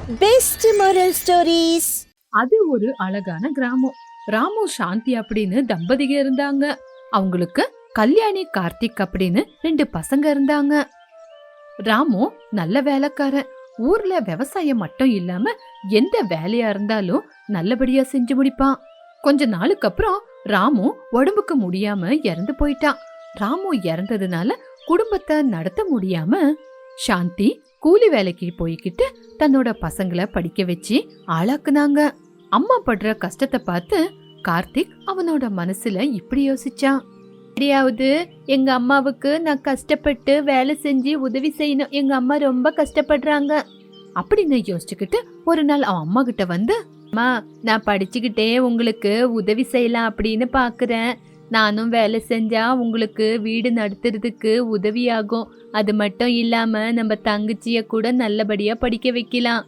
Best moral stories. அது ஒரு அழகான கிராமம். ராமு சாந்தி அப்படின்னு தம்பதிக இருந்தாங்க. அவங்களுக்கு கல்யாணி கார்த்திக் அப்படின்னு 2 பசங்க இருந்தாங்க. ராமு நல்ல வேலைக்காரன். ஊர்ல விவசாயம் மட்டும் இல்லாம எந்த வேலையா இருந்தாலும் நல்லபடியா செஞ்சு முடிப்பான். கொஞ்ச நாளுக்கு அப்புறம் ராமு உடம்புக்கு முடியாம இறந்து போயிட்டான். ராமு இறந்ததுனால குடும்பத்தை நடத்த முடியாம சாந்தி கூலி வேலைக்கு போய்கிட்டு தன்னோட பசங்களை படிக்க வச்சு ஆளாக்குனாங்க. அம்மா படுற கஷ்டத்தை பார்த்து கார்த்திக் அவனோட மனசுல இப்படி யோசிச்சான். எப்படியாவது எங்க அம்மாவுக்கு நான் கஷ்டப்பட்டு வேலை செஞ்சு உதவி செய்யணும், எங்க அம்மா ரொம்ப கஷ்டப்படுறாங்க அப்படின்னு யோசிச்சுக்கிட்டு ஒரு நாள் அவன் அம்மா கிட்ட வந்து, அம்மா நான் படிச்சுக்கிட்டே உங்களுக்கு உதவி செய்யலாம் அப்படின்னு பாக்குறேன். நானும் வேலை செஞ்சா உங்களுக்கு வீடு நடத்துறதுக்கு உதவியாகும். அது மட்டும் இல்லாம நம்ம தங்கச்சிய கூட நல்லபடியா படிக்க வைக்கலாம்.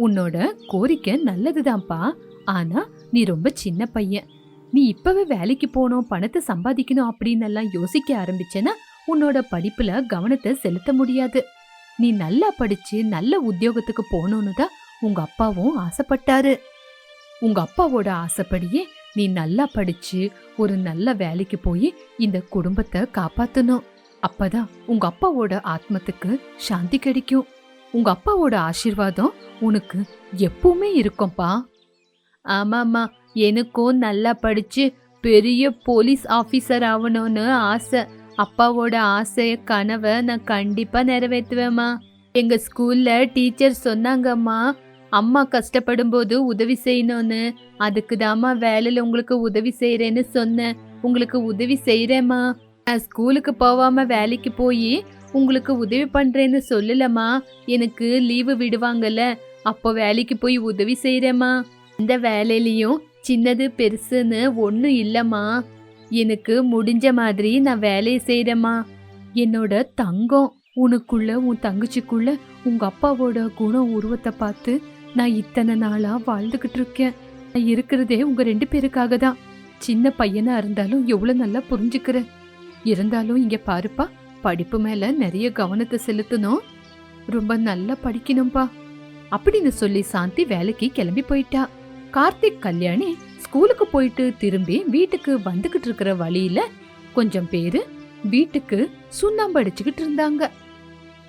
உன்னோட கோரிக்கை நல்லதுதான்ப்பா. ஆனா நீ ரொம்ப சின்ன பையன். நீ இப்பவே வேலைக்கு போகணும், பணத்தை சம்பாதிக்கணும் அப்படின்னு எல்லாம் யோசிக்க ஆரம்பிச்சேன்னா உன்னோட படிப்புல கவனத்தை செலுத்த முடியாது. நீ நல்லா படிச்சு நல்ல உத்தியோகத்துக்கு போகணும்னு தான் உங்க அப்பாவும் ஆசைப்பட்டாரு. உங்க அப்பாவோட ஆசைப்படியே நீ நல்லா படிச்சு ஒரு நல்ல வேலைக்கு போய் இந்த குடும்பத்தை காப்பாத்தணும். அப்பதான் உங்க அப்பாவோட ஆத்மத்துக்கு சாந்தி கிடைக்கும். உங்க அப்பாவோட ஆசீர்வாதம் உனக்கு எப்பவுமே இருக்கும்பா. ஆமாமா, எனக்கும் நல்லா படிச்சு பெரிய போலீஸ் ஆபீசர் ஆகணும்னு ஆசை. அப்பாவோட ஆசைய கனவை நான் கண்டிப்பா நிறைவேற்றுவேம்மா. எங்க ஸ்கூல்ல டீச்சர் சொன்னாங்கம்மா, அம்மா கஷ்டப்படும் போது உதவி செய்யணும்னு. அதுக்கு தாம்மா வேலையில உங்களுக்கு உதவி செய்யறேன்னு சொன்னேன். உங்களுக்கு உதவி செய்யறேம்மா. நான் ஸ்கூலுக்கு போகாம வேலைக்கு போய் உங்களுக்கு உதவி பண்றேன்னு சொல்லலம்மா. எனக்கு லீவு விடுவாங்கல்ல, அப்போ வேலைக்கு போய் உதவி செய்யறேம்மா. இந்த வேலையிலயும் சின்னது பெருசுன்னு ஒன்னும் இல்லம்மா. எனக்கு முடிஞ்ச மாதிரி நான் வேலையை செய்யறேம்மா. என்னோட தங்கம், உனக்குள்ள உன் தங்கச்சிக்குள்ள உங்க அப்பாவோட குணம் உருவத்தை பார்த்து நான் இத்தனை நாளா வாழ்ந்துகிட்டு இருக்கேன். நான் இருக்கிறதே உங்க 2 பேருக்காக தான். சின்ன பையனா இருந்தாலும் எவ்வளவு நல்லா புரிஞ்சுக்கிற. இருந்தாலும் இங்க பாருப்பா, படிப்பு மேல நிறைய கவனத்தை செலுத்தணும். ரொம்ப நல்லா படிக்கணும்பா அப்படின்னு சொல்லி சாந்தி வேலைக்கு கிளம்பி போயிட்டா. கார்த்திக் கல்யாணி ஸ்கூலுக்கு போயிட்டு திரும்பி வீட்டுக்கு வந்துகிட்டு இருக்கிற வழியில கொஞ்சம் பேரு வீட்டுக்கு சுண்ணாம்பு அடிச்சுக்கிட்டு இருந்தாங்க.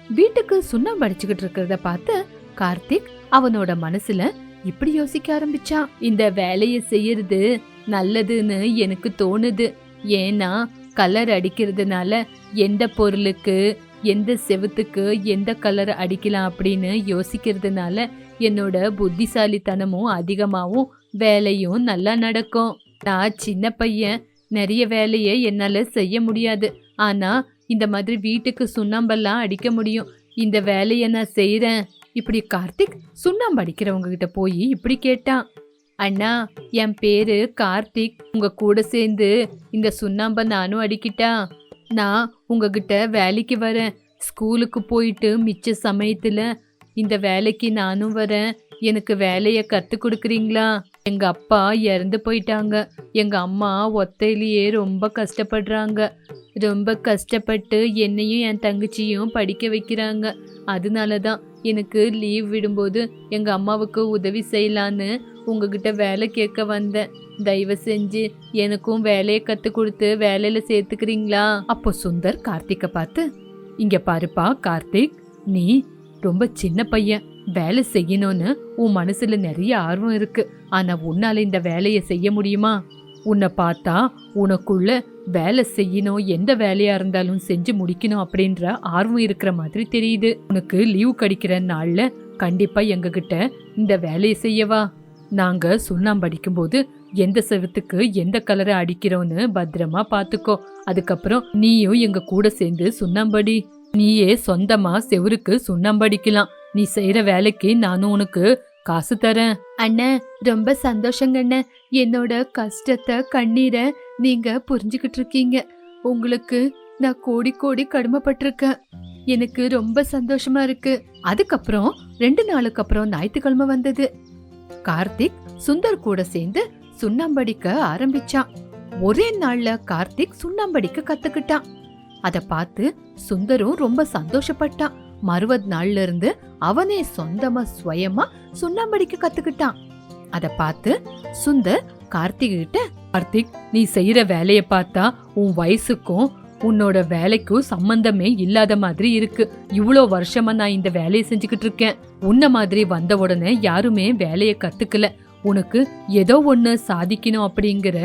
வீட்டுக்கு சுண்ணாம்பு அடிச்சுக்கிட்டு இருக்கிறத பார்த்து கார்த்திக் அவனோட மனசுல இப்படி யோசிக்க ஆரம்பிச்சான். இந்த வேலைய செய்யறது நல்லதுன்னு எனக்கு தோணுது. ஏன்னா கலர் அடிக்கிறதுனால எந்த பொருளுக்கு எந்த செவுத்துக்கு எந்த கலர் அடிக்கலாம் அப்படின்னு யோசிக்கிறதுனால என்னோட புத்திசாலித்தனமும் அதிகமாவும் வேலையும் நல்லா நடக்கும். நான் சின்ன பையன், நிறைய வேலையை என்னால செய்ய முடியாது. ஆனா இந்த மாதிரி வீட்டுக்கு சுண்ணாம்பெல்லாம் அடிக்க முடியும். இந்த வேலையை நான் செய்யறேன். இப்படி கார்த்திக் சுண்ணாம்பு அடிக்கிறவங்க கிட்ட போய் இப்படி கேட்டான். அண்ணா, என் பேரு கார்த்திக். உங்க கூட சேர்ந்து இந்த சுண்ணாம்பை நானும் அடிக்கிட்டா? நான் உங்ககிட்ட வேலைக்கு வரேன். ஸ்கூலுக்கு போயிட்டு மிச்ச சமயத்துல இந்த வேலைக்கு நானும் வரேன். எனக்கு வேலைய கத்து கொடுக்குறீங்களா? எங்க அப்பா இறந்து போயிட்டாங்க. எங்க அம்மா ஒத்தையிலேயே ரொம்ப கஷ்டப்படுறாங்க. ரொம்ப கஷ்டப்பட்டு என்னையும் என் தங்கச்சியும் படிக்க வைக்கிறாங்க. அதனாலதான் எனக்கு லீவ் விடும்போது எங்க அம்மாவுக்கு உதவி செய்யலான்னு உங்ககிட்ட வேலை கேட்க வந்தேன். தயவு செஞ்சு எனக்கும் வேலையை கத்து கொடுத்து வேலையில சேர்த்துக்கிறீங்களா? அப்போ சுந்தர் கார்த்திகை பார்த்து, இங்க பாருப்பா கார்த்திக், நீ ரொம்ப சின்ன பையன். வேலை செய்யணும்னு உன் மனசுல நிறைய ஆர்வம் இருக்கு. ஆனா உன்னால இந்த வேலையை செய்ய முடியுமா? உன்னை பார்த்தா உனக்குள்ள வேலை செய்யணும், எந்த வேலையா இருந்தாலும் செஞ்சு முடிக்கணும் அப்படின்ற ஆர்வம் இருக்கிற மாதிரி தெரியுது. உனக்கு லீவு கிடைக்கிற நாள்ல கண்டிப்பா எங்க கிட்ட இந்த வேலையை செய்யவா? நாங்க சுண்ணாம்பு அடிக்கும் போது எந்த செவத்துக்கு எந்த கலரை அடிக்கிறோன்னு பத்திரமா பாத்துக்கோ. அதுக்கப்புறம் நீயும் எங்க கூட சேர்ந்து சுண்ணாம்படி. நீயே சொந்தமா செவருக்கு சுண்ணாம்பு அடிக்கலாம். நீ செய்யற வேலைக்கு நானும் உனக்கு காசு தரேன். அண்ணன், ரொம்ப சந்தோஷங்க அண்ணன். என்னோட கஷ்டத்தை கண்ணீரை நீங்க புரிஞ்சுக்கிட்டு இருக்கீங்க. உங்களுக்கு நான் கோடி கோடி கடமைப்பட்டிருக்கேன். எனக்கு ரொம்ப சந்தோஷமா இருக்கு. அதுக்கப்புறம் 2 நாளுக்கு அப்புறம் ஞாயிற்றுக்கிழமை வந்தது. கார்த்திக் சுந்தர் கூட சேர்ந்து சுண்ணாம்படிக்க ஆரம்பிச்சான். ஒரே நாள்ல கார்த்திக் சுண்ணாம்படிக்க கத்துக்கிட்டான். அத பார்த்து சுந்தரும் ரொம்ப சந்தோஷப்பட்டான். மறுவது நாள்ல இருந்து அவனே சொந்தமா சுயமா சுண்ணாம்படிக்க கத்துக்கிட்டான். அத பார்த்து சுந்தர் கார்த்திக் கிட்ட, கார்த்திக், நீ செய்யற வேலைய பார்த்தா உன் வயசுக்கும் உன்னோட வேலைக்கும் சம்பந்தமே இல்லாத மாதிரி இருக்கு. இவ்வளோ வருஷமா நான் இந்த வேலையை செஞ்சுக்கிட்டு இருக்கேன். உன்ன மாதிரி வந்த உடனே யாருமே வேலைய கத்துக்கல. உனக்கு ஏதோ ஒண்ணு சாதிக்கணும் அப்படிங்கிற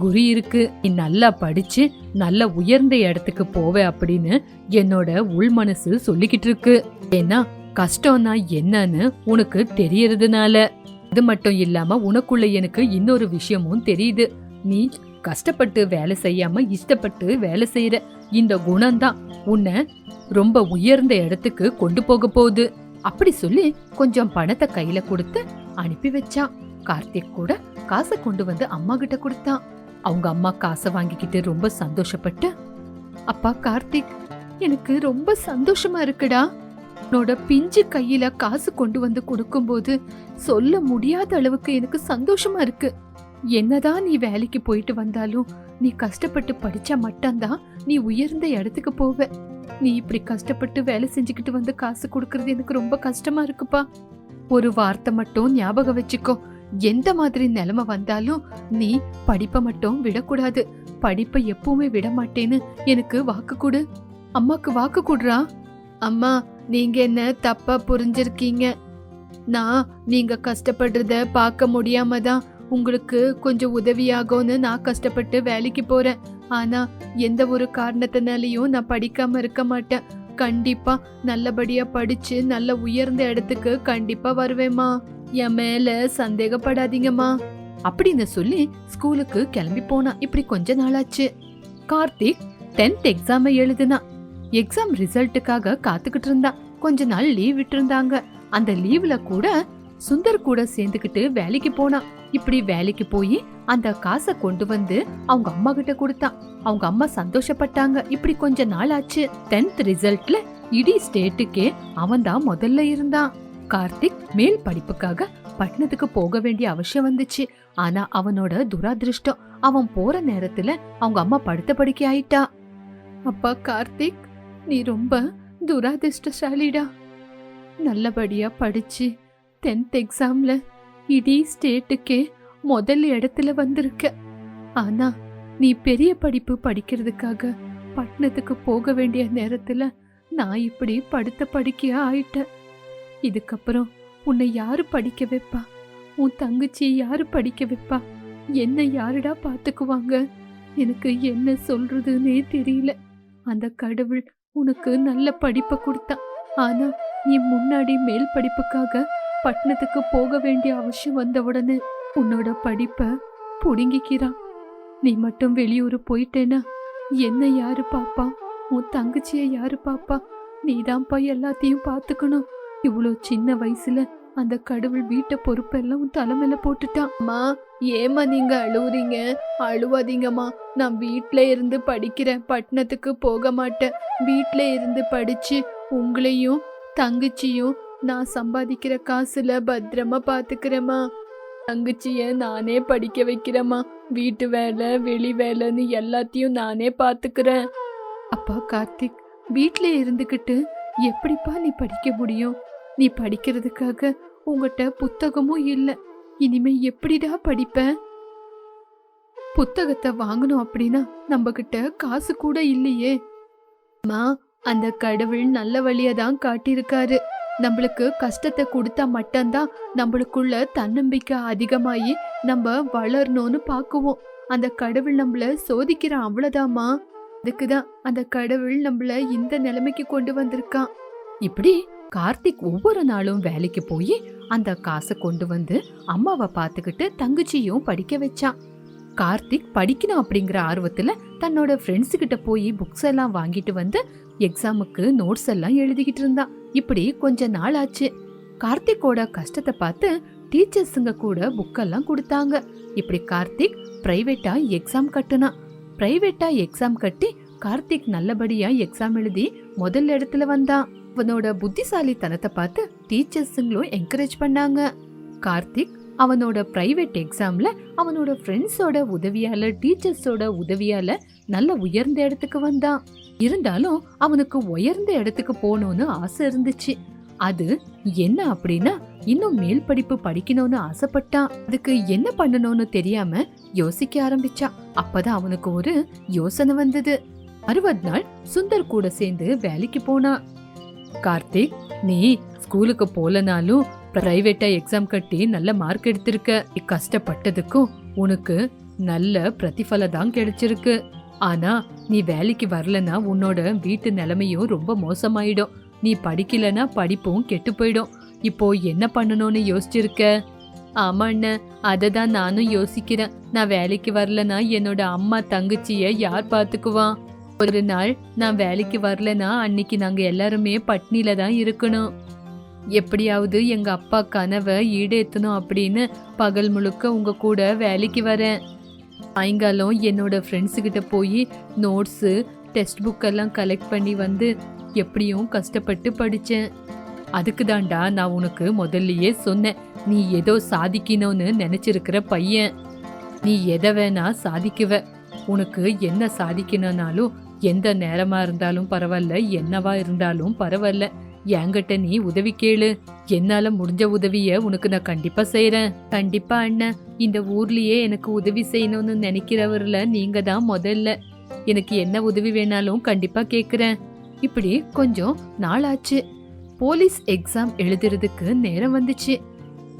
குறி இருக்கு. நீ நல்லா படிச்சு நல்ல உயர்ந்த இடத்துக்கு போவ அப்படின்னு என்னோட உள் மனசு சொல்லிக்கிட்டு இருக்கு. ஏன்னா கஷ்டம்னா என்னன்னு உனக்கு தெரியறதுனால. அது மட்டும் இல்லாம உனக்குள்ள எனக்கு இன்னொரு விஷயமும் தெரியுது. நீ கஷ்டப்பட்டு வேலை செய்யாம இஷ்டப்பட்டு வேலை செய்யற இந்த குணம்தான் உன்னை ரொம்ப உயர்ந்த இடத்துக்கு கொண்டு போக போகுது அப்படி சொல்லி கொஞ்சம் பணத்தை கையில கொடுத்து அனுப்பி வச்சான். கார்த்திக் கூட காசை கொண்டு வந்து அம்மா கிட்ட கொடுத்தான். அவங்க அம்மா காசை வாங்கிக்கிட்டு ரொம்ப சந்தோஷப்பட்டு, அப்பா கார்த்திக், எனக்கு ரொம்ப சந்தோஷமா இருக்குடா. உன்னோட பிஞ்சு கையில காசு கொண்டு வந்து கொடுக்கும்போது சொல்ல முடியாத அளவுக்கு எனக்கு சந்தோஷமா இருக்கு. என்னதான் நீ வேலைக்கு போயிட்டு வந்தாலும் நீ கஷ்டப்பட்டு படிச்சா மட்டும்தான் நீ உயர்ந்த இடத்துக்கு போவ. நீ இப்படி கஷ்டப்பட்டு வேலை செஞ்சுக்கிட்டு வந்து காசு கொடுக்கறது எனக்கு ரொம்ப கஷ்டமா இருக்குப்பா. ஒரு வார்த்தை மட்டும் ஞாபகம் வச்சுக்கோ, எந்த மாதிரி நிலைமை வந்தாலும் நீ படிப்பை மட்டும் விடக்கூடாது. படிப்பை எப்பவுமே விட மாட்டேன்னு எனக்கு வாக்கு கொடு. அம்மாக்கு வாக்கு கொடுறா. அம்மா, நீங்க என்ன தப்பா புரிஞ்சிருக்கீங்க. நான் நீங்க கஷ்டப்படுறத பார்க்க முடியாம தான் உங்களுக்கு கொஞ்சம் உதவியாகும்னு நான் கஷ்டப்பட்டு வேலைக்கு போறேன். ஆனா எந்த ஒரு காரணத்தினாலையும் நான் படிக்காம இருக்க மாட்டேன். கண்டிப்பா நல்லபடியா படிச்சு நல்ல உயர்ந்த இடத்துக்கு கண்டிப்பா வருவேம்மா. என் மேல சந்தேகப்படாதீங்கம்மா அப்படின்னு சொல்லி ஸ்கூலுக்கு கிளம்பி போனா. இப்படி கொஞ்ச நாளாச்சு. கார்த்திக் 10th எக்ஸாம் எழுதுனா. எக்ஸாம் ரிசல்ட்டுக்காக காத்துக்கிட்டு இருந்தான். கொஞ்ச நாள் லீவ் விட்டு இருந்தாங்க. அந்த லீவ்ல கூட சுந்தர் கூட சேர்ந்துக்கிட்டு வேலைக்கு போனான். இப்படி வேலைக்கு போய் அந்த காசை கொண்டு வந்து அவங்க அம்மா கிட்ட கொடுத்தான். அவங்க அம்மா சந்தோஷப்பட்டாங்க. இப்படி கொஞ்ச நாள் ஆச்சு. 10th ரிசல்ட்ல இடி ஸ்டேட்டுக்கே அவன் தான் முதல்ல இருந்தான். கார்த்திக் மேல் படிப்புக்காக பட்டணத்துக்கு போக வேண்டிய அவசியம் வந்துச்சு. ஆனா அவனோட துராதிருஷ்டம், அவன் போற நேரத்துல அவங்க அம்மா படுத்த படுக்கை ஆயிட்டா. அப்பா கார்த்திக், நீ ரொம்ப துராதிருஷ்டசாலிடா. நல்லபடியா படிச்சு 10th எக்ஸாம்ல இடி ஸ்டேட்டுக்கே முதல் இடத்துல வந்திருக்க. ஆனா நீ பெரிய படிப்பு படிக்கிறதுக்காக பட்டணத்துக்கு போக வேண்டிய நேரத்துல நான் இப்படி படுத்த படுக்கையா ஆயிட்டேன். இதுக்கப்புறம் உன்னை யாரு படிக்க வைப்பா? உன் தங்கச்சியை யாரு படிக்க வைப்பா? என்ன யாருடா பாத்துக்குவாங்க? எனக்கு என்ன சொல்றதுன்னே தெரியல. அந்த கடவுள் உனக்கு நல்ல படிப்பை கொடுத்தான். ஆனா நீ முன்னாடி மேல் படிப்புக்காக பட்டணத்துக்கு போக வேண்டிய அவசியம் வந்த உடனே உன்னோட படிப்பை புடுங்கிக்கிறான். நீ மட்டும் வெளியூர் போயிட்டேனா என்ன யாரு பாப்பா? உன் தங்கச்சிய யாரு பாப்பா? நீதான்ப்பா எல்லாத்தையும் பாத்துக்கணும். இவ்வளோ சின்ன வயசுல அந்த கடவுள் வீட்டை பொறுப்பெல்லாம் உன் தலைமையில போட்டுட்டான். அம்மா, ஏமா நீங்க அழுவுறீங்க? அழுவாதீங்கம்மா. நான் வீட்ல இருந்து படிக்கிறேன், பட்டணத்துக்கு போக மாட்டேன். வீட்ல இருந்து படிச்சு உங்களையும் தங்கச்சியும் நான் சம்பாதிக்கிற காசுல பத்திரமா பாத்துக்கிறேம்மா. தங்கச்சிய நானே படிக்க வைக்கிறேம்மா. வீட்டு வேலை வெளி வேலைன்னு எல்லாத்தையும் நானே பாத்துக்கிறேன். அப்பா கார்த்திக், வீட்ல இருந்துகிட்டு எப்படிப்பா நீ படிக்க முடியும்? நீ படிக்கிறதுக்காக உங்ககிட்ட புத்தகமும் இல்லை. இனிமே எப்படிடா படிப்ப? புத்தகத்தை வாங்கணும் அப்படின்னா நம்ம கிட்ட காசு கூட இல்லையே. அம்மா, அந்த கடவுள் நல்ல வழியை தான் காட்டியிருக்காரு. நம்மளுக்கு கஷ்டத்தை கொடுத்தா மட்டும்தான் நம்மளுக்குள்ள தன்னம்பிக்கை அதிகமாயி நம்ம வளரணும்னு பாக்குவோம். அந்த கடவுள் நம்மள சோதிக்கிறான், அவ்வளவுதாம்மா. அதுக்குதான் அந்த கடவுள் நம்மள இந்த நிலைமைக்கு கொண்டு வந்திருக்கான். இப்படி கார்த்திக் ஒவ்வொரு நாளும் வேலைக்கு போய் அந்த காசை கொண்டு வந்து அம்மாவை பார்த்துக்கிட்டு தங்கச்சியும் படிக்க வச்சான். கார்த்திக் படிக்கணும் அப்படிங்கிற ஆர்வத்துல தன்னோட ஃப்ரெண்ட்ஸு கிட்ட போய் புக்ஸ் எல்லாம் வாங்கிட்டு வந்து எக்ஸாமுக்கு நோட்ஸ் எல்லாம் எழுதிக்கிட்டு இருந்தான். இப்படி கொஞ்ச நாள் ஆச்சு. கார்த்திக்கோட கஷ்டத்தை பார்த்து டீச்சர்ஸுங்க கூட புக்கெல்லாம் கொடுத்தாங்க. இப்படி கார்த்திக் பிரைவேட்டா எக்ஸாம் கட்டுனான். பிரைவேட்டா எக்ஸாம் கட்டி கார்த்திக் நல்லபடியா எக்ஸாம் எழுதி முதல் இடத்துல வந்தான். அவனோட புத்திசாலித்தனத்தை பார்த்து டீச்சர்ஸுங்களும் என்கரேஜ் பண்ணாங்க. கார்த்திக் அவனோட பிரைவேட் எக்ஸாம்ல அவனோட ஃப்ரெண்ட்ஸோட உதவியால டீச்சர்ஸோட உதவியால நல்ல உயர்ந்த இடத்துக்கு வந்தான். இருந்தாலும் அவனுக்கு உயர்ந்த இடத்துக்கு போகணும்னு ஆசை இருந்துச்சு. அது என்ன அப்படின்னா இன்னும் மேல் படிப்பு படிக்கணும்னு ஆசைப்பட்டான். அதுக்கு என்ன பண்ணணும்னு தெரியாம யோசிக்க ஆரம்பிச்சான். அப்பதான் அவனுக்கு ஒரு யோசனை வந்தது. 60 நாள் சுந்தர் கூட சேர்ந்து வேலைக்கு போனான். கார்த்திக், நீ ஸ்கூலுக்கு போலனாலும் பிரைவேட்டா எக்ஸாம் கட்டி நல்ல மார்க் எடுத்திருக்க. கஷ்டப்பட்டதுக்கும் உனக்கு நல்ல பிரதிபலம் தான் கிடைச்சிருக்கு. ஆனா நீ வேலைக்கு வரலனா உன்னோட வீட்டு நிலைமையும் ரொம்ப மோசமாயிடும். நீ படிக்கலனா படிப்பும் கெட்டு போயிடும். இப்போ என்ன பண்ணணும்னு யோசிச்சிருக்க? ஆமா அண்ணன், அததான் நானும் யோசிக்கிறேன். நான் வேலைக்கு வரலனா என்னோட அம்மா தங்கச்சிய யார் பாத்துக்குவான்? ஒரு நாள் நான் வேலைக்கு வரலனா அன்னைக்கு நாங்க எல்லாருமே பட்னில தான் இருக்கணும். எப்படியாவது எங்க அப்பா கனவை ஈடேத்தணும் அப்படின்னு பகல் முழுக்க உங்க கூட வேலைக்கு வரேன். சாயங்காலம் என்னோட ஃப்ரெண்ட்ஸு கிட்ட போய் நோட்ஸு டெக்ஸ்ட் புக் எல்லாம் கலெக்ட் பண்ணி வந்து எப்படியும் கஷ்டப்பட்டு படிச்சேன். அதுக்கு தாண்டா நான் உனக்கு முதல்லயே சொன்னேன், நீ ஏதோ சாதிக்கணும்னு நினைச்சிருக்கிற பையன். நீ எதை வேணா சாதிக்குவ. உனக்கு என்ன சாதிக்கணும்னாலும் எந்த நேரமா இருந்தாலும் பரவாயில்ல, என்னவா இருந்தாலும் பரவாயில்ல, என்கிட்ட நீ உதவி கேளு. என்னால முடிஞ்ச உதவிய உனக்கு நான் கண்டிப்பா செய்யறேன். கண்டிப்பா அண்ணன், இந்த ஊர்லயே எனக்கு உதவி செய்யணும்னு நினைக்கிறவர்ல நீங்க தான் முதல்ல. எனக்கு என்ன உதவி வேணாலும் கண்டிப்பா கேக்குறேன். இப்படி கொஞ்சம் நாளாச்சு. போலீஸ் எக்ஸாம் எழுதுறதுக்கு நேரம் வந்துச்சு.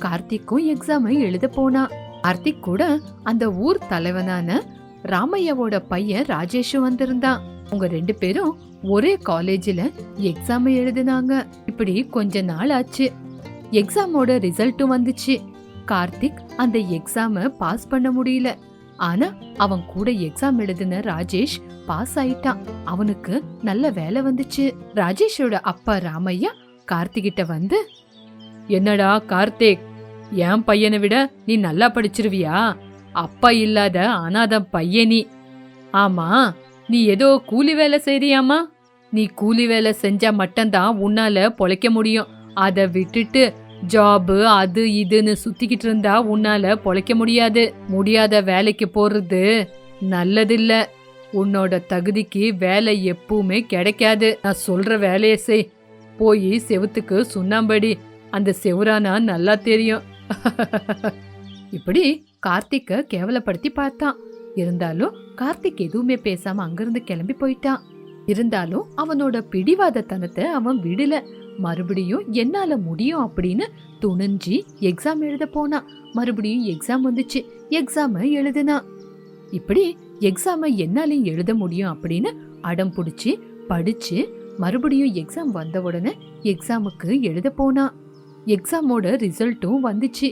கார்த்திக்கும் எக்ஸாம் எழுத போனா. கார்த்திக் கூட அந்த ஊர் தலைவனான ராமையாவோட பையன் ராஜேஷும் வந்திருந்தான். அவங்க 2 பேரும் ஒரே காலேஜ்ல எக்ஸாம் எழுதினாங்க. இப்படி கொஞ்ச நாள் ஆச்சு. எக்ஸாமோட ரிசல்ட்டும் வந்துச்சு. கார்த்திக் அந்த எக்ஸாம பாஸ் பண்ண முடியல. ஆனா அவன் கூட எக்ஸாம் எழுதின ராஜேஷ் பாஸ் ஆயிட்டான். அவனுக்கு நல்ல வேலை வந்துச்சு. ராஜேஷோட அப்பா ராமையா கார்த்திகிட்ட வந்து, என்னடா கார்த்திக், என் பையனை விட நீ நல்லா படிச்சிருவியா? அப்பா இல்லாத அனாத பையனி. ஆமா, நீ ஏதோ கூலி வேலை செய்றியாமா? நீ கூலி வேலை செஞ்சா மட்டும்தான் உன்னால பொழைக்க முடியும். அதை விட்டுட்டு ஜாபு அது இதுன்னு சுத்திக்கிட்டு இருந்தா உன்னால பொழைக்க முடியாது. முடியாத வேலைக்கு போறது நல்லதில்ல. உன்னோட தகுதிக்கு வேலை எப்பவுமே கிடைக்காது. நான் சொல்ற வேலையை செய். போய் செவுத்துக்கு சுண்ணாம்படி. அந்த செவுரானா நல்லா தெரியும். இப்படி கார்த்திக்க கேவலப்படுத்தி பார்த்தான். இருந்தாலும் கார்த்திக் எதுவுமே பேசாம அங்கிருந்து கிளம்பி போயிட்டான். இருந்தாலும் அவனோட பிடிவாதத்தனத்தை அவன் விடல. மறுபடியும் என்னால முடியும் அப்படின்னு துணிஞ்சு எக்ஸாம் எழுத போனான். மறுபடியும் எக்ஸாம் வந்துச்சு. எக்ஸாம எழுதினான். இப்படி எக்ஸாம என்னாலையும் எழுத முடியும் அப்படின்னு அடம் பிடிச்சி படிச்சு மறுபடியும் எக்ஸாம் வந்த உடனே எக்ஸாமுக்கு எழுத போனான். எக்ஸாமோட ரிசல்ட்டும் வந்துச்சு.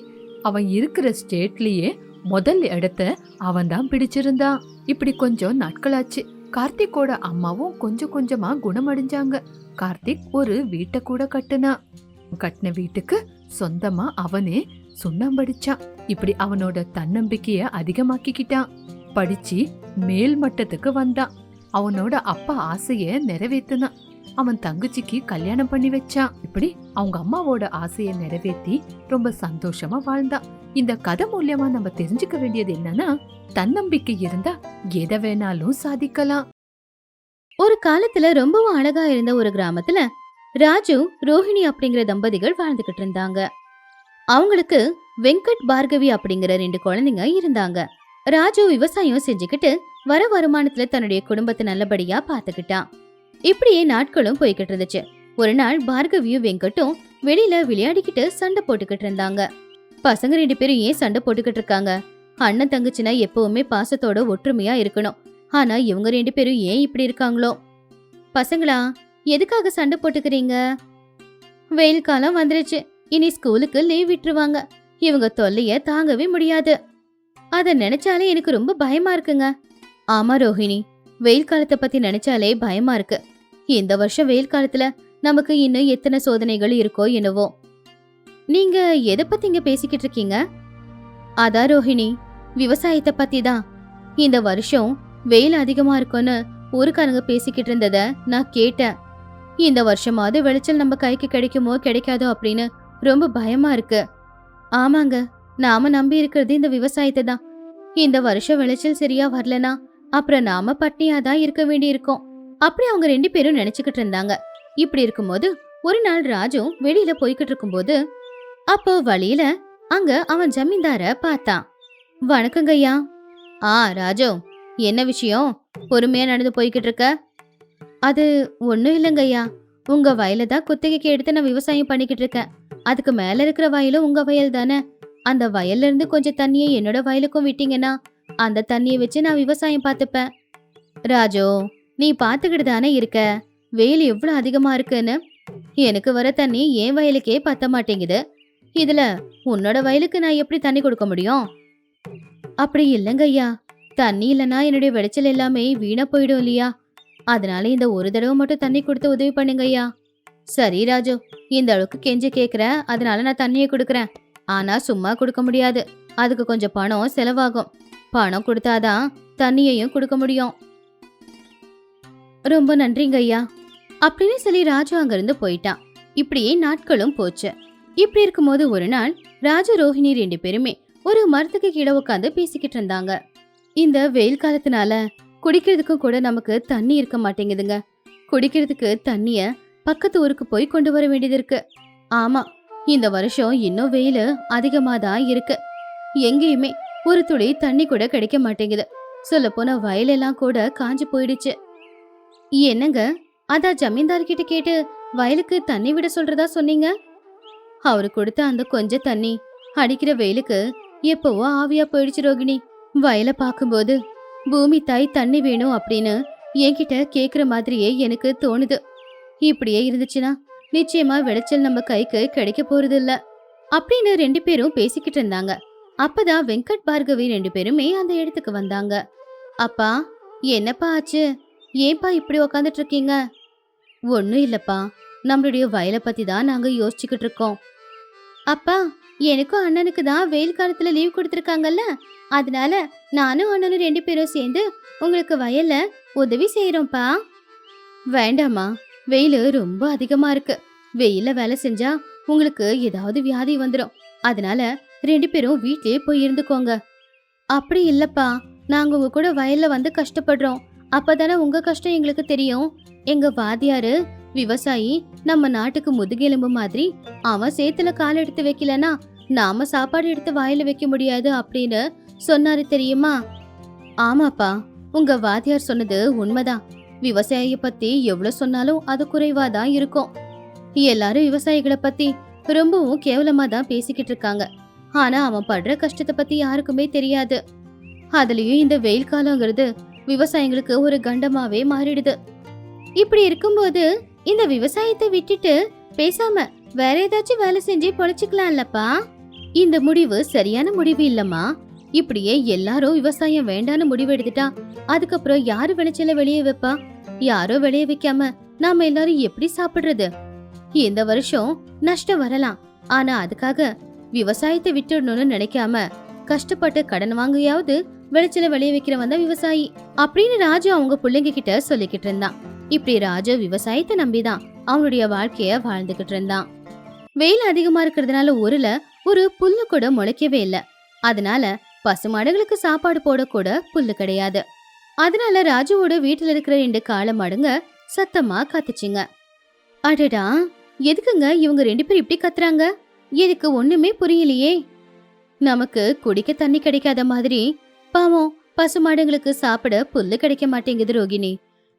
அவன் இருக்கிற ஸ்டேட்லயே முதல் இடத்த அவன் தான் பிடிச்சிருந்தான். இப்படி கொஞ்சம் நாட்களாச்சு. கார்த்திக்கோட அம்மாவும் கொஞ்சம் கொஞ்சமா குணமடைஞ்சாங்க. கார்த்திக் ஒரு வீட்டை கூட கட்டுனான். கட்டின வீட்டுக்கு சொந்தமா அவனே சுண்ணாம்படிச்சான். இப்படி அவனோட தன்னம்பிக்கைய அதிகமாக்கிக்கிட்டான். படிச்சு மேல் மட்டத்துக்கு வந்தான். அவனோட அப்பா ஆசைய நிறைவேத்தினான். அவன் தங்கச்சிக்கு கல்யாணம் பண்ணி வச்சான். இப்படி அவங்க அம்மாவோட ஆசைய நிறைவேற்றி ரொம்ப சந்தோஷமா வாழ்ந்தான். இந்த கதை மூலியமா நம்ம தெரிஞ்சுக்க வேண்டியது என்னன்னா, தன்னம்பிக்கை இருந்தா எதை வேணாலும் சாதிக்கலாம். ஒரு காலத்துல ரொம்பவும் அழகா இருந்த ஒரு கிராமத்துல ராஜு ரோஹிணி அப்படிங்கிற தம்பதிகள் வாழ்ந்துகிட்டு இருந்தாங்க. அவங்களுக்கு வெங்கட் பார்கவி அப்படிங்கிற 2 குழந்தைங்க இருந்தாங்க. ராஜு விவசாயம் செஞ்சுக்கிட்டு வர வருமானத்துல தன்னுடைய குடும்பத்தை நல்லபடியா பாத்துக்கிட்டான். இப்படியே நாட்களும் போய்கிட்டு இருந்துச்சு. ஒரு நாள் பார்கவியும் வெங்கட்டும் வெளியில விளையாடிக்கிட்டு சண்டை போட்டுக்கிட்டு இருந்தாங்க. பசங்க 2 பேரும் ஏன் சண்டை போட்டுக்கிட்டு இருக்காங்க? அண்ணன் தங்கச்சினா எப்பவுமே பாசத்தோட ஒற்றுமையா இருக்கணும். ஆனா இவங்க 2 பேரும் ஏன் இப்படி இருக்காங்களோ? பசங்களா, எதுக்காக சண்டை போட்டுக்கிறீங்க? வெயில் காலம் வந்துருச்சு. இனி ஸ்கூலுக்கு லீவ் விட்டுருவாங்க. இவங்க தொல்லைய தாங்கவே முடியாது. அத நினைச்சாலே எனக்கு ரொம்ப பயமா இருக்குங்க. ஆமா ரோஹிணி, வெயில் காலத்தை பத்தி நினைச்சாலே பயமா இருக்கு. இந்த வருஷம் வெயில் காலத்துல நமக்கு இன்னும் எத்தனை சோதனைகள் இருக்கோ என்னவோ. நீங்க எதை பத்திங்க பேசிக்கிட்டு இருக்கீங்க? அதான் ரோஹிணி, விவசாயத்தை பத்தி தான். இந்த வருஷம் வெயில் அதிகமா இருக்கும்னு ஊருக்காரங்க பேசிக்கிட்டு இருந்தத நான் கேட்டேன். இந்த வருஷமாவது விளைச்சல் நம்ம கைக்கு கிடைக்குமோ கிடைக்காதோ அப்படின்னு ரொம்ப பயமா இருக்கு. ஆமாங்க, நாம நம்பி இருக்கிறது இந்த விவசாயத்தை தான். இந்த வருஷம் விளைச்சல் சரியா வரலனா அப்புறம் நாம பட்னியா தான் இருக்க வேண்டி இருக்கும். அப்படி அவங்க 2 பேரும் நினைச்சுக்கிட்டு இருந்தாங்க. இப்படி இருக்கும்போது ஒரு நாள் ராஜு வெளியில போய்கிட்டு இருக்கும்போது அப்போ வழியில அங்க அவன் ஜமீன்தார பார்த்தான். வணக்கங்கய்யா. ராஜு, என்ன விஷயம்? பொறுமையா நடந்து போய்கிட்டு இருக்க? அது ஒண்ணும் இல்லைங்கய்யா. உங்க வயல தான் குத்தகைக்கு எடுத்து நான் விவசாயம் பண்ணிக்கிட்டு இருக்கேன். அதுக்கு மேல இருக்கிற வயலும் உங்க வயல் தானே. அந்த வயல்ல இருந்து கொஞ்சம் தண்ணியை என்னோட வயலுக்கும் விட்டீங்கன்னா அந்த தண்ணியை வச்சு நான் விவசாயம் பார்த்துப்பேன். ராஜு, நீ பாத்துக்கிட்டு தானே இருக்க வெயில் எவ்வளவு அதிகமா இருக்குன்னு. எனக்கு வர தண்ணி என் வயலுக்கே பத்த மாட்டேங்குது. இதுல உன்னோட வயலுக்கு நான் எப்படி தண்ணி கொடுக்க முடியும்? அப்படி இல்லைங்கய்யா. தண்ணி இல்லைன்னா என்னுடைய விளைச்சல் எல்லாமே வீணா போயிடும் இல்லையா? அதனால இந்த ஒரு தடவை மட்டும் தண்ணி கொடுத்து உதவி பண்ணுங்கய்யா. சரி ராஜு, இந்த அளவுக்கு கெஞ்சி கேக்குற, அதனால நான் தண்ணியை கொடுக்கறேன். ஆனா சும்மா கொடுக்க முடியாது. அதுக்கு கொஞ்சம் பணம் செலவாகும். பணம் கொடுத்தாதான் தண்ணியையும் கொடுக்க முடியும். ரொம்ப நன்றிங்க ஐயா அப்படின்னு சொல்லி ராஜு அங்கிருந்து போயிட்டான். இப்படியே நாட்களும் போச்சு. இப்படி இருக்கும்போது ஒரு நாள் ராஜு ரோஹிணி 2 பேருமே ஒரு மரத்துக்கு கீழே உட்காந்து பேசிக்கிட்டு இருந்தாங்க. இந்த வெயில் காலத்தினால குடிக்கிறதுக்கும் கூட நமக்கு தண்ணி இருக்க மாட்டேங்குதுங்க. குடிக்கிறதுக்கு தண்ணிய பக்கத்து ஊருக்கு போய் கொண்டு வர வேண்டியது இருக்கு. ஆமா, இந்த வருஷம் இன்னும் வெயில் அதிகமா தான் இருக்கு. எங்கேயுமே ஒரு துளி தண்ணி கூட கிடைக்க மாட்டேங்குது. சொல்ல போன வயலெல்லாம் கூட காஞ்சு போயிடுச்சு. என்னங்க, அதான் ஜமீன்தார் கிட்ட கேட்டு வயலுக்கு தண்ணி விட சொல்றதா சொன்னீங்க? அவரு கொடுத்த அந்த கொஞ்ச தண்ணி அடிக்கிற வெயிலுக்கு எப்பவோ ஆவியா போயிடுச்சு ரோகிணி. வயலை பார்க்கும்போது பூமி தாய் தண்ணி வேணும் அப்படின்னு என்கிட்ட கேக்குற மாதிரியே எனக்கு தோணுது. இப்படியே இருந்துச்சுன்னா நிச்சயமா விளைச்சல் நம்ம கைக்கு கிடைக்க போறது இல்ல அப்படின்னு 2 பேரும் பேசிக்கிட்டு இருந்தாங்க. அப்பதான் வெங்கட் பார்கவி 2 பேருமே அந்த இடத்துக்கு வந்தாங்க. அப்பா, என்னப்பா ஆச்சு? ஏன்பா இப்படி உக்காந்துட்டு இருக்கீங்க? ஒன்னும் இல்லப்பா, நம்மளுடைய வயலை பத்தி தான் நாங்க யோசிச்சுக்கிட்டு இருக்கோம். அப்பா, எனக்கும் அண்ணனுக்கு தான் வெயில் காலத்துல லீவ் கொடுத்துருக்காங்கல்ல, அதனால நானும் அண்ணனும் 2 பேரும் சேர்ந்து உங்களுக்கு வயல்ல உதவி செய்யறோம்ப்பா. வேண்டாமா, வெயில் ரொம்ப அதிகமா இருக்கு. வெயில வேலை செஞ்சா உங்களுக்கு ஏதாவது வியாதி வந்துடும். அதனால 2 பேரும் வீட்லயே போய் இருந்துக்கோங்க. அப்படி இல்லப்பா, நாங்க உங்க கூட வயல்ல வந்து கஷ்டப்படுறோம். அப்பதானே உங்க கஷ்டம் எங்களுக்கு தெரியும். எங்க வாத்தியாரு விவசாயி, நம்ம நாட்டுக்கு முதுகெலும்பு மாதிரி. அவன் சேத்துல கால் எடுத்து வைக்கலனா நாம சாப்பாடு எடுத்து வாயில வைக்க முடியாது அப்படின்னு சொன்னாரு தெரியுமா? ஆமாப்பா, உங்க வாத்தியார் சொன்னது உண்மைதான். விவசாயிய பத்தி எவ்வளவு சொன்னாலும் அது குறைவாதான் இருக்கும். எல்லாரும் விவசாயிகளை பத்தி ரொம்பவும் கேவலமா தான் பேசிக்கிட்டு இருக்காங்க. ஆனா அவன் படுற கஷ்டத்தை பத்தி யாருக்குமே தெரியாது. அதுலயும் இந்த வெயில் காலங்கிறது விவசாயிங்களுக்கு ஒரு கண்டமாவே மாறிடுது. இப்படி இருக்கும்போது இந்த விவசாயத்தை விட்டுட்டு பேசாம வேற ஏதாச்சும் வேலை செஞ்சு பொழைச்சுக்கலாம்லப்பா. இந்த முடிவு சரியான முடிவு இல்லம்மா. இப்படியே எல்லாரும் விவசாயம் வேண்டான்னு முடிவு எடுத்துட்டா அதுக்கப்புறம் யாரு விளைச்சல வெளியே வைப்பா? யாரோ வெளியே வைக்காம நாம எல்லாரும் எப்படி சாப்பிடுறது? இந்த வருஷம் நஷ்டம் வரலாம், ஆனா அதுக்காக விவசாயத்தை விட்டுடணும்னு நினைக்காம கஷ்டப்பட்டு கடன் வாங்கியாவது விளைச்சல வெளியே வைக்கிறவன் தான் விவசாயி அப்படின்னு ராஜு அவங்க பிள்ளைங்க கிட்ட சொல்லிக்கிட்டு இருந்தான். இப்படி ராஜு விவசாயத்தை நம்பிதான் அவனுடைய வாழ்க்கைய வாழ்ந்துகிட்டு இருந்தான். வெயில் அதிகமா இருக்கிறதுனால ஊர்ல ஒரு புல்லு கூட முளைக்கவே இல்ல. அதனால பசுமாடுகளுக்கு சாப்பாடு போட கூட புல்லு கிடையாது. அதனால ராஜுவோட வீட்டுல இருக்கிற 2 காளை மாடுங்க சத்தமா கத்துச்சுங்க. அடடா, எதுக்குங்க இவங்க 2 பேரும் இப்படி கத்துறாங்க? எனக்கு ஒண்ணுமே புரியலையே. நமக்கு குடிக்க தண்ணி கிடைக்காத மாதிரி பாவம் பசுமாடுங்களுக்கு சாப்பிட புல்லு கிடைக்க மாட்டேங்குது ரோகிணி.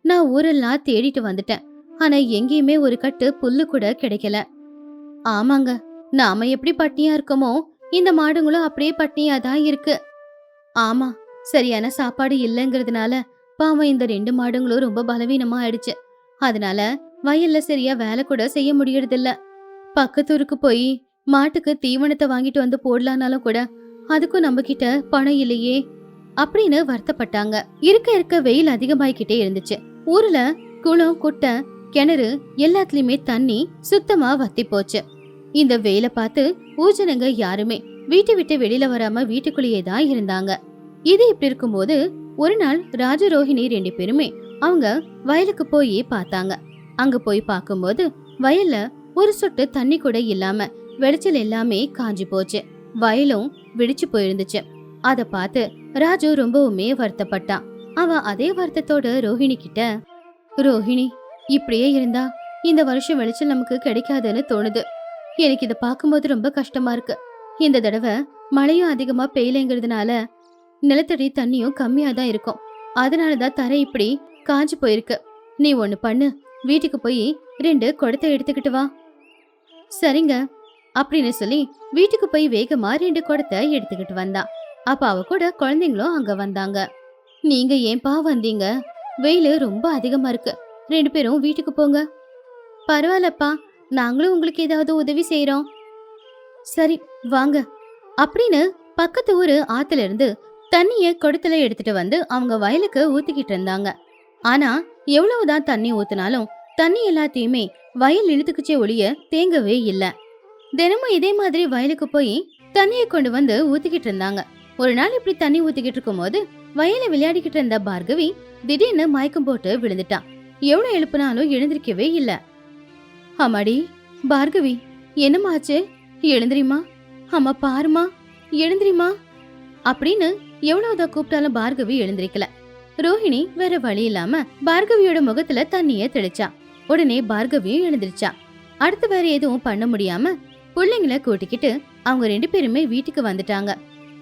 நான் ஊரெல்லாம் தேடிட்டு வந்துட்டேன், ஆனா எங்கேயுமே ஒரு கட்டு புல்லு கூட கிடைக்கல. ஆமாங்க, நாம எப்படி பட்டினியா இருக்கோமோ இந்த மாடுங்களும் அப்படியே பட்டினியா தான் இருக்கு. ஆமா, சரியான சாப்பாடு இல்லைங்கிறதுனால பாவம் இந்த 2 மாடுங்களும் ரொம்ப பலவீனமா ஆயிடுச்சு. அதனால வயல்ல சரியா வேலை கூட செய்ய முடியறதில்ல. பக்கத்தூருக்கு போய் மாட்டுக்கு தீவனத்தை வாங்கிட்டு வந்து போடலானாலும் கூட அதுக்கும் நம்ம கிட்ட பணம் இல்லையே அப்படின்னு வருத்தப்பட்டாங்க. இருக்க இருக்க வெயில் அதிகமாயிக்கிட்டே இருந்துச்சு. ஊர்ல குளம், குட்டை, கிணறு எல்லாத்துலயுமே தண்ணி சுத்தமா வத்தி போச்சு. இந்த வெயில பார்த்து ஊஜனங்க யாருமே வீட்டை விட்டு வெளியில வராம வீட்டுக்குள்ளேயே தான் இருந்தாங்க. இது இப்படி இருக்கும்போது ஒரு நாள் ராஜு ரோஹிணி 2 பேருமே அவங்க வயலுக்கு போய் பார்த்தாங்க. அங்க போய் பார்க்கும்போது வயல்ல ஒரு சொட்டு தண்ணி கூட இல்லாம விளைச்சல் எல்லாமே காஞ்சி போச்சு. வயலும் வெடிச்சு போயிருந்துச்சு. அத பார்த்து ராஜு ரொம்பவுமே வருத்தப்பட்டான். அவ அதே வருத்தத்தோட ரோஹிணி கிட்ட, ரோஹிணி, இப்படியே இருந்தா இந்த வருஷம் விளைச்சல் நமக்கு கிடைக்காதுன்னு தோணுது. எனக்கு இதை பார்க்கும்போது ரொம்ப கஷ்டமா இருக்கு. இந்த தடவை மழையும் அதிகமா பெய்யலைங்கிறதுனால நிலத்தடி தண்ணியும் கம்மியா தான் இருக்கும். அதனாலதான் தரை இப்படி காஞ்சு போயிருக்கு. நீ ஒண்ணு பண்ணு, வீட்டுக்கு போய் 2 குடத்தை எடுத்துக்கிட்டு வா. சரிங்க அப்படின்னு சொல்லி வீட்டுக்கு போய் வேகமா 2 குடத்தை எடுத்துக்கிட்டு வந்தா. அப்ப அவ கூட குழந்தைங்களும் அங்க வந்தாங்க. நீங்க ஏன்பா வந்தீங்க? வெயில் ரொம்ப அதிகமா இருக்கு. 2 பேரும் வீட்டுக்கு போங்க. பரவாயில்லப்பா, நாங்களும் உங்களுக்கு ஏதாவது உதவி செய்யறோம். சரி வாங்க அப்படின்னு பக்கத்து ஊரு ஆத்துல இருந்து தண்ணிய குடத்துல எடுத்துட்டு வந்து அவங்க வயலுக்கு ஊத்திக்கிட்டு இருந்தாங்க. ஆனா எவ்வளவுதான் தண்ணி ஊத்துனாலும் தண்ணி எல்லாத்தையுமே வயல் இழுத்துக்குச்சே ஒழிய தேங்கவே இல்ல. தினமும் இதே மாதிரி வயலுக்கு போய் தண்ணிய கொண்டு வந்து ஊத்திக்கிட்டு இருந்தாங்க. ஒரு நாள் இப்படி தண்ணி ஊத்திக்கிட்டு இருக்கும் போது வயல விளையாடிக்கிட்டு இருந்த பார்கவி திடீர்னு மயக்கம் போட்டு விழுந்துட்டான். எவ்வளவு எழுப்புனாலும் எழுந்திருக்கவே இல்ல. அம்மாடி பார்கவி, என்னமாச்சு? எழுந்திரிமா, அம்மா பாருமா, எழுந்திரிமா அப்படின்னு எவ்வளவுதான் கூப்பிட்டாலும் பார்கவி எழுந்திருக்கல. ரோஹிணி வேற வழி இல்லாம பார்கவியோட முகத்துல தண்ணிய தெளிச்சா. உடனே பார்கவியும் எழுந்திருச்சா. அடுத்து வேற எதுவும் பண்ண முடியாம பிள்ளைங்களை கூட்டிக்கிட்டு அவங்க 2 பேருமே வீட்டுக்கு வந்துட்டாங்க.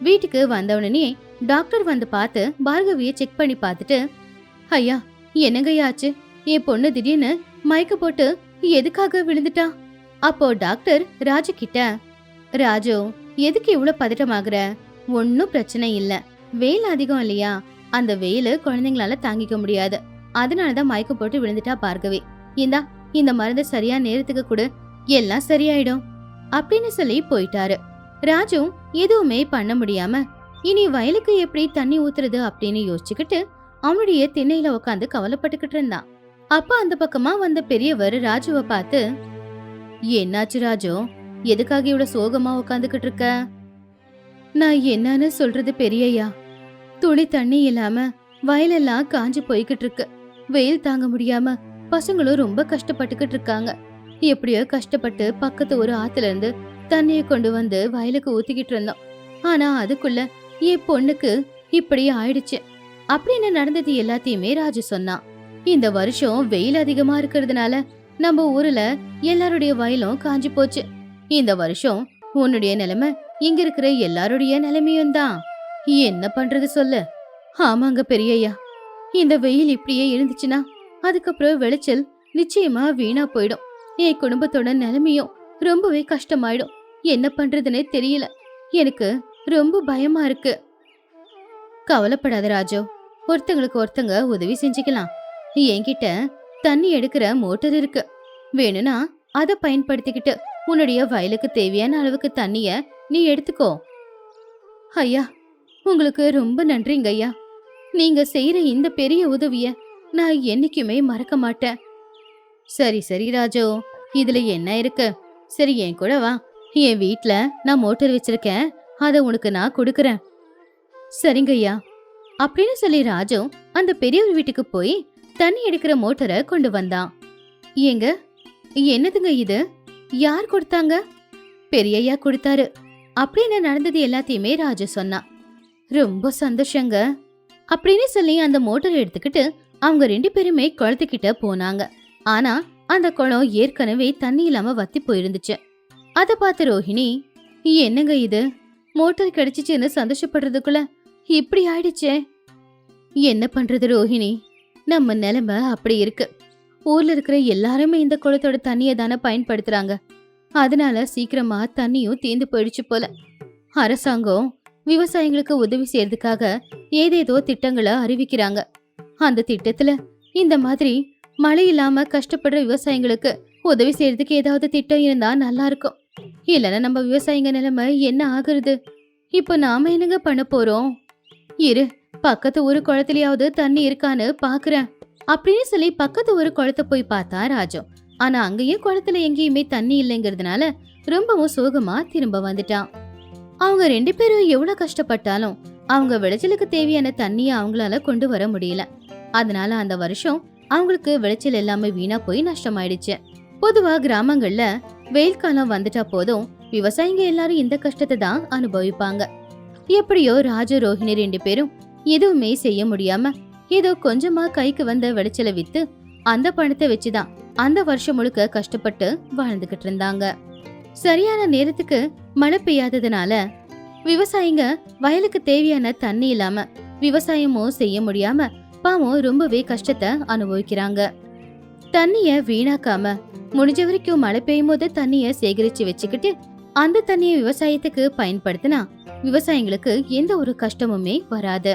வீட்டுக்கு வந்தவுடனே டாக்டர் வந்து பார்த்து பார்கவிய செக் பண்ணி பார்த்துட்டு, ஐயா என்னங்கய்யாச்சு? என் பொண்ணு திடீர்னு மயக்க போட்டு எதுக்காக விழுந்துட்டா? அப்போ டாக்டர் ராஜு கிட்ட, ராஜு எதுக்கு இவ்வளவு பதட்டமாகற? ஒன்னும் பிரச்சனை இல்ல. வெயில் அதிகம் இல்லையா? அந்த வெயிலு குழந்தைங்களால தாங்கிக்க முடியாது. அதனாலதான் மயக்கம் போட்டு விழுந்துட்டா பார்கவி. இந்தா, இந்த மருந்து சரியா நேரத்துக்கு கொடு, எல்லாம் சரியாயிடும் அப்படின்னு சொல்லி போயிட்டாரு. ராஜு எதுவுமே பண்ண முடியாம இனி வயலுக்கு எப்படி தண்ணி ஊத்துறது அப்படின்னு யோசிச்சுக்கிட்டு அவனுடைய திண்ணையில உட்காந்து கவலைப்பட்டுக்கிட்டு இருந்தான். அப்ப அந்த பக்கமா வந்த பெரியவர் ராஜுவை பார்த்து, என்னாச்சு ராஜு, எதுக்காக இவ்வளவு சோகமா உட்காந்துக்கிட்டு இருக்க? நான் என்னன்னு சொல்றது பெரியய்யா, துளி தண்ணி இல்லாம வயலெல்லாம் காஞ்சு போய்கிட்டு இருக்கு. வெயில் தாங்க முடியாம பசங்களும் ரொம்ப கஷ்டப்பட்டுக்கிட்டு இருக்காங்க. எப்படியோ கஷ்டப்பட்டு பக்கத்து ஒரு ஆத்துல இருந்து தண்ணிய கொண்டு வந்து வயலுக்கு ஊத்திக்கிட்டு இருந்தோம். ஆனா அதுக்குள்ள என் பொண்ணுக்கு இப்படி ஆயிடுச்சு அப்படின்னு நடந்தது எல்லாத்தையுமே ராஜு சொன்னான். இந்த வருஷம் வெயில் அதிகமா இருக்கிறதுனால நம்ம ஊர்ல எல்லாருடைய வயலும் காஞ்சு போச்சு. இந்த வருஷம் உன்னுடைய நிலைமை இங்க இருக்கிற எல்லாருடைய நிலைமையும் தான். என்ன பண்றது சொல்லு? ஆமாங்க பெரியய்யா, இந்த வெயில் இப்படியே இருந்துச்சுன்னா அதுக்கப்புறம் விளைச்சல் நிச்சயமா வீணா போயிடும். என் குடும்பத்தோட நிலைமையும் ரொம்பவே கஷ்டமாயிடும். என்ன பண்றதுன்னே தெரியல. எனக்கு ரொம்ப பயமா இருக்கு. கவலைப்படாத ராஜு, ஒருத்தங்களுக்கு ஒருத்தங்க உதவி செஞ்சுக்கலாம். என்கிட்ட தண்ணி எடுக்கிற மோட்டர் இருக்கு. வேணும்னா அதை பயன்படுத்திக்கிட்டு உன்னுடைய வயலுக்கு தேவையான அளவுக்கு தண்ணிய நீ எடுத்துக்கோ. ஐயா, உங்களுக்கு ரொம்ப நன்றிங்க ஐயா. நீங்க செய்யற இந்த பெரிய உதவிய நான் என்னைக்குமே மறக்க மாட்டேன். சரி சரி ராஜு, இதுல என்ன இருக்கு? சரி என் கூட வா, என் வீட்ல நான் மோட்டர் வச்சிருக்கேன், அதை உனக்கு நான் கொடுக்கறேன். சரிங்க ஐயா அப்படின்னு சொல்லி ராஜு அந்த பெரியவர் வீட்டுக்கு போய் தண்ணி எடுக்கிற மோட்டரை கொண்டு வந்தான். ஏங்க, என்னதுங்க இது? யார் கொடுத்தாங்க? பெரியய்யா கொடுத்தாரு அப்படின்னு நடந்தது எல்லாத்தையுமே ராஜு சொன்னான். ரொம்ப சந்தோஷங்க அப்படின்னு சொல்லி அந்த மோட்டரை எடுத்துக்கிட்டு அவங்க 2 பேருமே குளத்துக்கிட்ட போனாங்க. ஆனா அந்த குளம் ஏற்கனவே தண்ணி இல்லாம வத்தி போயிருந்துச்சு. அத பார்த்த ரோஹிணி, என்னங்க இது, மோட்டர் கிடைச்சிச்சுன்னு சந்தோஷப்படுறதுக்குள்ள இப்படி ஆயிடுச்சே. என்ன பண்றது ரோஹிணி, நம்ம நிலைமை அப்படி இருக்கு. ஊர்ல இருக்கிற எல்லாருமே இந்த குளத்தோட தண்ணியை தானே பயன்படுத்துறாங்க. அதனால சீக்கிரமா தண்ணியும் தீர்ந்து போயிடுச்சு போல. அரசாங்கம் விவசாயிகளுக்கு உதவி செய்யறதுக்காக ஏதேதோ திட்டங்களை அறிவிக்கிறாங்க. அந்த திட்டத்துல இந்த மாதிரி மழை இல்லாம கஷ்டப்படுற விவசாயிங்களுக்கு உதவி செய்யறதுக்கு ஏதாவது திட்டம் இருந்தா நல்லா இருக்கும். இல்லைன்னா நம்ம விவசாயிங்க நிலைமை என்ன ஆகுறது? இப்ப நாம என்னங்க பண்ண போறோம்? இரு, பக்கத்து ஒரு குளத்துலயாவது தண்ணி இருக்கான்னு பாக்குறேன் அப்படின்னு சொல்லி பக்கத்து ஒரு குளத்தை போய் பார்த்தா ராஜு. ஆனா அங்கேயும் குளத்துல எங்கேயுமே தண்ணி இல்லைங்கிறதுனால ரொம்பவும் சோகமா திரும்ப வந்துட்டான். அவங்க 2 பேரும் எவ்வளவு கஷ்டப்பட்டாலும் அவங்க விளைச்சலுக்கு தேவையான தண்ணிய அவங்களால கொண்டு வர முடியல. அதனால அந்த வருஷம் அவங்களுக்கு விளைச்சல் எல்லாமே வீணா போய் நஷ்டமாயிடுச்சு. பொதுவா கிராமங்கள்ல வெயில் காலம் வந்துட்டா போதும் விவசாயிங்க எல்லாரும் இந்த கஷ்டத்தை தான் அனுபவிப்பாங்க. எப்படியோ ராஜு ரோஹிணி 2 பேரும் எதுவுமே செய்ய முடியாம ஏதோ கொஞ்சமா கைக்கு வந்த விளைச்சலை வித்து அந்த பணத்தை வச்சுதான் அந்த வருஷம் முழுக்க கஷ்டப்பட்டு வாழ்ந்துகிட்டு இருந்தாங்க. சரியான நேரத்துக்கு மழை பெய்யாததுனால விவசாயிங்க வயலுக்கு தேவையான தண்ணி இல்லாம விவசாயமும் செய்ய முடியாம பாவம் ரொம்பவே கஷ்டத்தை அனுபவிக்கிறாங்க. தண்ணிய வீணாக்காம முடிஞ்ச வரைக்கும் மழை பெய்யும் போது தண்ணிய சேகரிச்சு வச்சுக்கிட்டு அந்த தண்ணிய விவசாயத்துக்கு பயன்படுத்தினா விவசாயிங்களுக்கு எந்த ஒரு கஷ்டமுமே வராது.